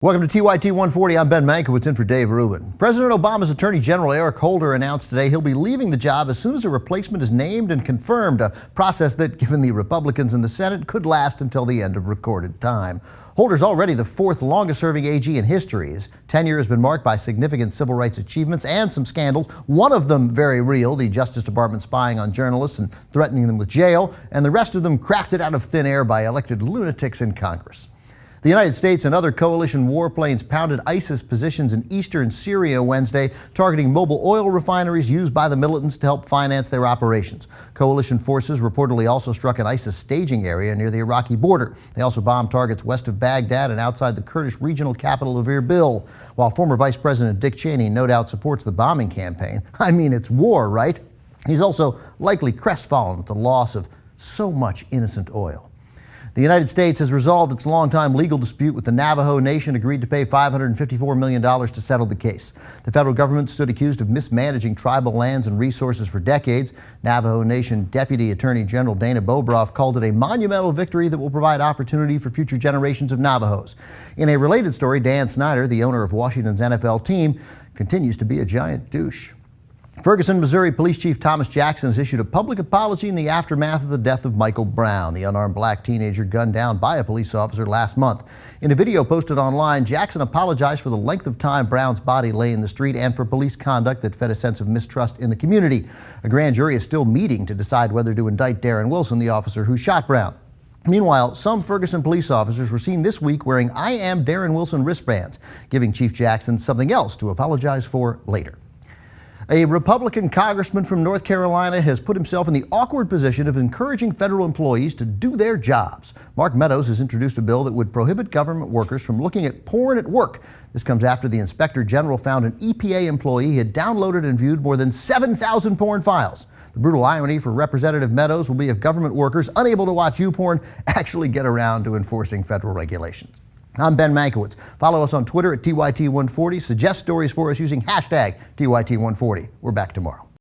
Welcome to TYT140. I'm Ben Mankiewicz in for Dave Rubin. President Obama's Attorney General Eric Holder announced today he'll be leaving the job as soon as a replacement is named and confirmed, a process that, given the Republicans in the Senate, could last until the end of recorded time. Holder's already the fourth longest-serving AG in history. His tenure has been marked by significant civil rights achievements and some scandals, one of them very real, the Justice Department spying on journalists and threatening them with jail, and the rest of them crafted out of thin air by elected lunatics in Congress. The United States and other coalition warplanes pounded ISIS positions in eastern Syria Wednesday, targeting mobile oil refineries used by the militants to help finance their operations. Coalition forces reportedly also struck an ISIS staging area near the Iraqi border. They also bombed targets west of Baghdad and outside the Kurdish regional capital of Erbil. While former Vice President Dick Cheney no doubt supports the bombing campaign, I mean, it's war, right? He's also likely crestfallen at the loss of so much innocent oil. The United States has resolved its longtime legal dispute with the Navajo Nation, agreed to pay $554 million to settle the case. The federal government stood accused of mismanaging tribal lands and resources for decades. Navajo Nation Deputy Attorney General Dana Bobroff called it a monumental victory that will provide opportunity for future generations of Navajos. In a related story, Dan Snyder, the owner of Washington's NFL team, continues to be a giant douche. Ferguson, Missouri Police Chief Thomas Jackson has issued a public apology in the aftermath of the death of Michael Brown, the unarmed black teenager gunned down by a police officer last month. In a video posted online, Jackson apologized for the length of time Brown's body lay in the street and for police conduct that fed a sense of mistrust in the community. A grand jury is still meeting to decide whether to indict Darren Wilson, the officer who shot Brown. Meanwhile, some Ferguson police officers were seen this week wearing "I Am Darren Wilson" wristbands, giving Chief Jackson something else to apologize for later. A Republican congressman from North Carolina has put himself in the awkward position of encouraging federal employees to do their jobs. Mark Meadows has introduced a bill that would prohibit government workers from looking at porn at work. This comes after the Inspector General found an EPA employee had downloaded and viewed more than 7,000 porn files. The brutal irony for Representative Meadows will be if government workers unable to watch YouPorn actually get around to enforcing federal regulations. I'm Ben Mankiewicz. Follow us on Twitter at TYT140. Suggest stories for us using hashtag TYT140. We're back tomorrow.